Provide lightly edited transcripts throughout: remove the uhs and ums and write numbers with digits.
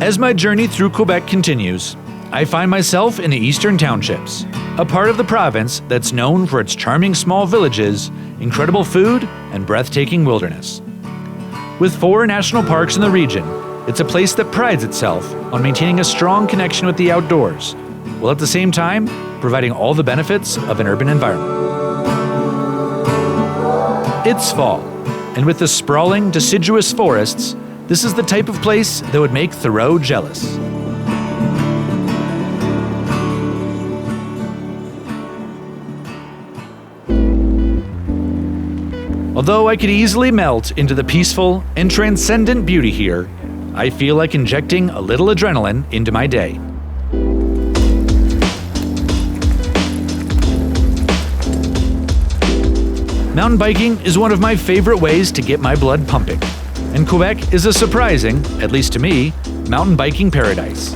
As my journey through Quebec continues, I find myself in the Eastern Townships, a part of the province that's known for its charming small villages, incredible food, and breathtaking wilderness. With 4 national parks in the region, it's a place that prides itself on maintaining a strong connection with the outdoors, while at the same time providing all the benefits of an urban environment. It's fall, and with the sprawling, deciduous forests, this is the type of place that would make Thoreau jealous. Although I could easily melt into the peaceful and transcendent beauty here, I feel like injecting a little adrenaline into my day. Mountain biking is one of my favorite ways to get my blood pumping, and Quebec is a surprising, at least to me, mountain biking paradise.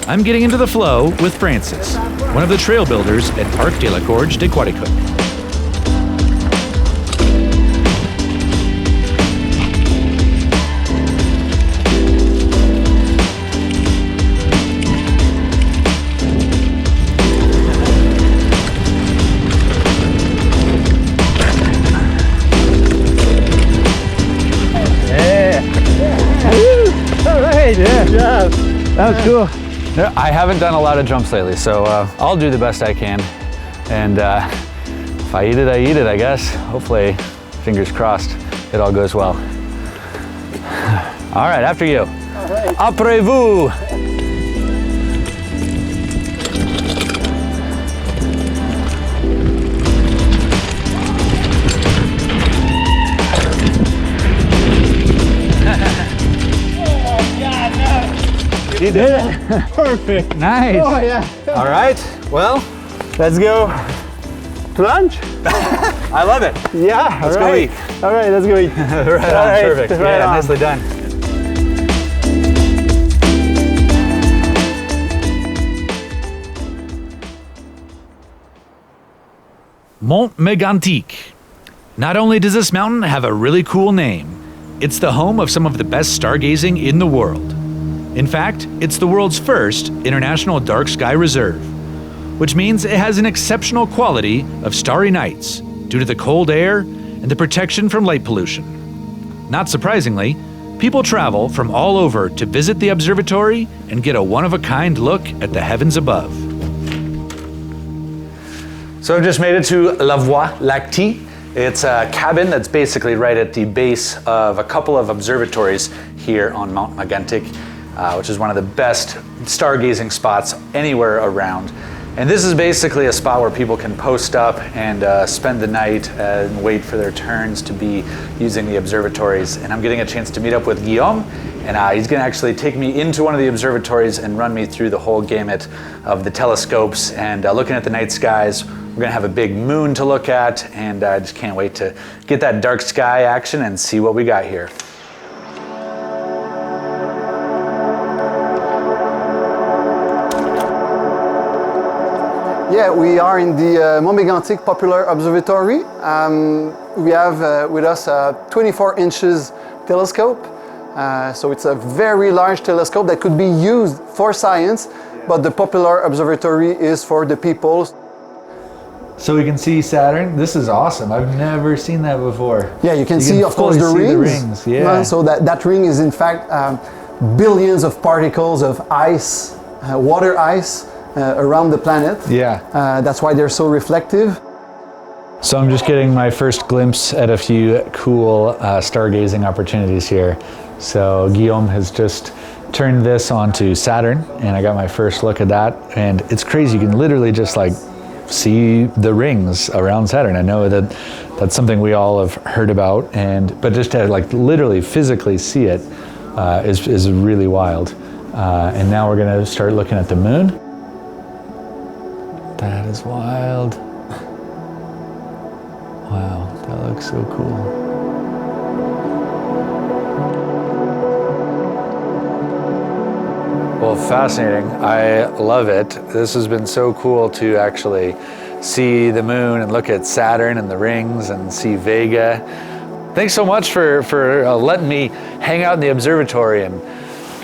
I'm getting into the flow with Francis, one of the trail builders at Parc de la Gorge de Quaticook. Yeah, that was cool. No, I haven't done a lot of jumps lately, so I'll do the best I can. And if I eat it, I eat it, I guess. Hopefully, fingers crossed, it all goes well. All right, after you. All right. Après vous. You did it. Perfect. Nice. Oh yeah. All right, well, Let's go to lunch. I love it. Yeah. Let's go eat. All right, let's go eat. Right All on, right, perfect. right Yeah, on. nicely done. Mont-Mégantic. Not only does this mountain have a really cool name, it's the home of some of the best stargazing in the world. In fact, it's the world's first international dark sky reserve, which means it has an exceptional quality of starry nights due to the cold air and the protection from light pollution. Not surprisingly, people travel from all over to visit the observatory and get a one-of-a-kind look at the heavens above. So I've just made it to La Voie Lactée. It's a cabin that's basically right at the base of a couple of observatories here on Mount Mégantic, which is one of the best stargazing spots anywhere around. And this is basically a spot where people can post up and spend the night and wait for their turns to be using the observatories. And I'm getting a chance to meet up with Guillaume, and he's gonna actually take me into one of the observatories and run me through the whole gamut of the telescopes and looking at the night skies. We're gonna have a big moon to look at, and I just can't wait to get that dark sky action and see what we got here. Yeah, we are in the Mont-Mégantic Popular Observatory. We have with us a 24 inches telescope. So it's a very large telescope that could be used for science, but the Popular Observatory is for the people. So we can see Saturn. This is awesome. I've never seen that before. Yeah, you can see, of course, the rings. Yeah. So that ring is in fact billions of particles of ice, water ice, around the planet. Yeah. That's why they're so reflective. So I'm just getting my first glimpse at a few cool stargazing opportunities here. So Guillaume has just turned this onto Saturn, and I got my first look at that. And it's crazy. You can literally just like see the rings around Saturn. I know that that's something we all have heard about, but just to like literally physically see it is really wild. And now we're gonna start looking at the moon. That is wild. Wow, that looks so cool. Well, fascinating. I love it. This has been so cool to actually see the moon and look at Saturn and the rings and see Vega. Thanks so much for letting me hang out in the observatory and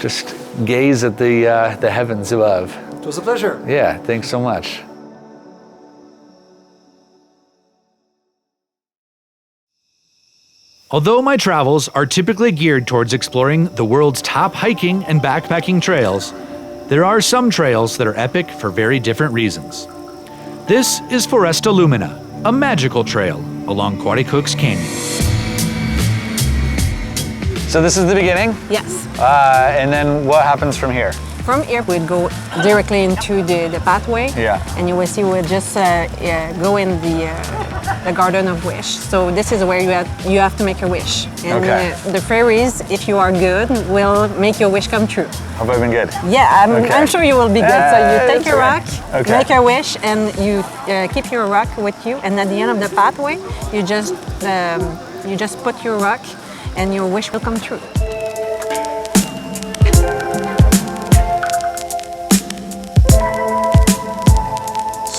just gaze at the heavens above. It was a pleasure. Yeah, thanks so much. Although my travels are typically geared towards exploring the world's top hiking and backpacking trails, there are some trails that are epic for very different reasons. This is Forest Illumina, a magical trail along Quaricook's Canyon. So this is the beginning? Yes. And then what happens from here? From here, we'd go directly into the pathway. Yeah. And you will see we'll just go in the Garden of Wish. So this is where you have to make a wish. And Okay. The fairies, if you are good, will make your wish come true. Have I been good? Yeah, Okay. I'm sure you will be good. So you take it's your okay. rock, Okay. make a wish, and you keep your rock with you. And at the end of the pathway, you just put your rock, and your wish will come true.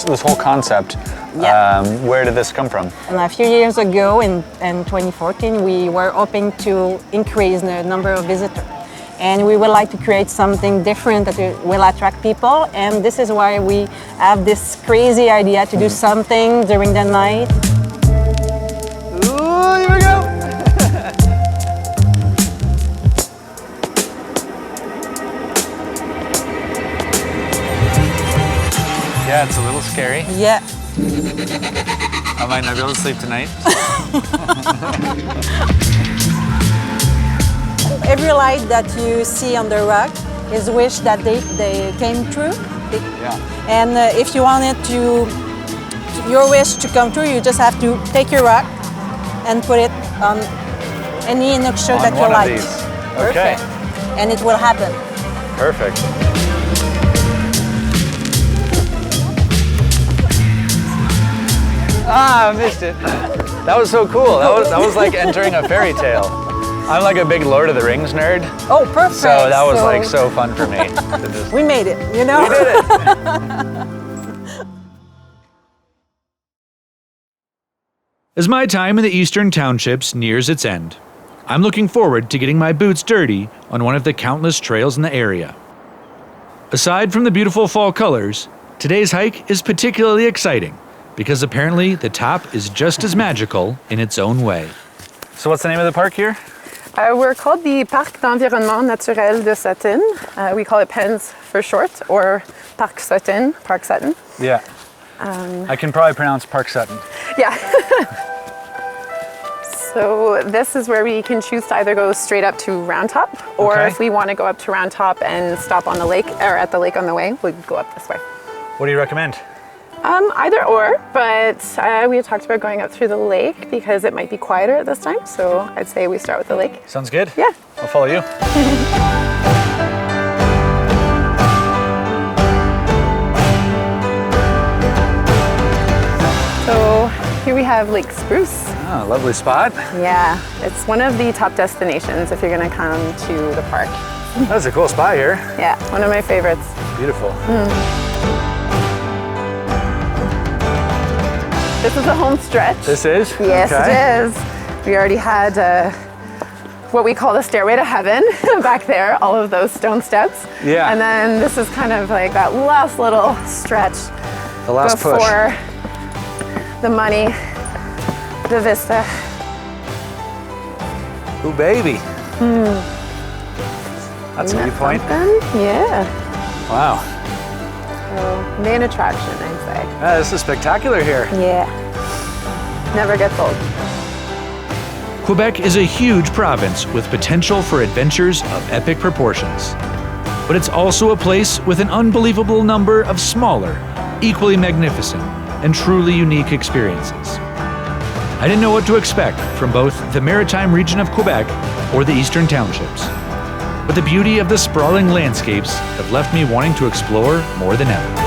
This whole concept, Yeah. where did this come from? And a few years ago, in 2014, we were hoping to increase the number of visitors. And we would like to create something different that will attract people. And this is why we have this crazy idea to do something during the night. Ooh, here we go! Yeah, it's a little scary. Yeah. I might not be able to sleep tonight. Every light that you see on the rock is wish that they came true. Yeah. And if you wanted your wish to come true, you just have to take your rock and put it on any nook that you one of like. these. Okay. Perfect. And it will happen. Perfect. Ah, I missed it. That was so cool. That was like entering a fairy tale. I'm like a big Lord of the Rings nerd. Oh, perfect. So that was like so fun for me. To just... We made it, you know? We did it. As my time in the Eastern Townships nears its end, I'm looking forward to getting my boots dirty on one of the countless trails in the area. Aside from the beautiful fall colors, today's hike is particularly exciting because apparently the top is just as magical in its own way. So what's the name of the park here? We're called the Parc d'Environnement Naturel de Sutton. We call it PENS for short, or Parc Sutton, Park Sutton. Yeah. I can probably pronounce Park Sutton. Yeah. So this is where we can choose to either go straight up to Round Top, or Okay. if we want to go up to Round Top and stop on the lake, or at the lake on the way, we'd go up this way. What do you recommend? Either or, but we had talked about going up through the lake because it might be quieter at this time, so I'd say we start with the lake. Sounds good. Yeah. I'll follow you. So here we have Lake Spruce. Oh, lovely spot. Yeah, it's one of the top destinations if you're going to come to the park. That's a cool spot here. Yeah, one of my favorites. Beautiful. This is a home stretch. This is? Yes, Okay. it is. We already had what we call the stairway to heaven back there, all of those stone steps. Yeah. And then this is kind of like that last little stretch The last push. before the money, the vista. Ooh, baby. That's a viewpoint. Something? Yeah. Wow. So main attraction, I'd say. Yeah, this is spectacular here. Yeah. Never gets old. Quebec is a huge province with potential for adventures of epic proportions. But it's also a place with an unbelievable number of smaller, equally magnificent, and truly unique experiences. I didn't know what to expect from both the maritime region of Quebec or the Eastern Townships. But the beauty of the sprawling landscapes have left me wanting to explore more than ever.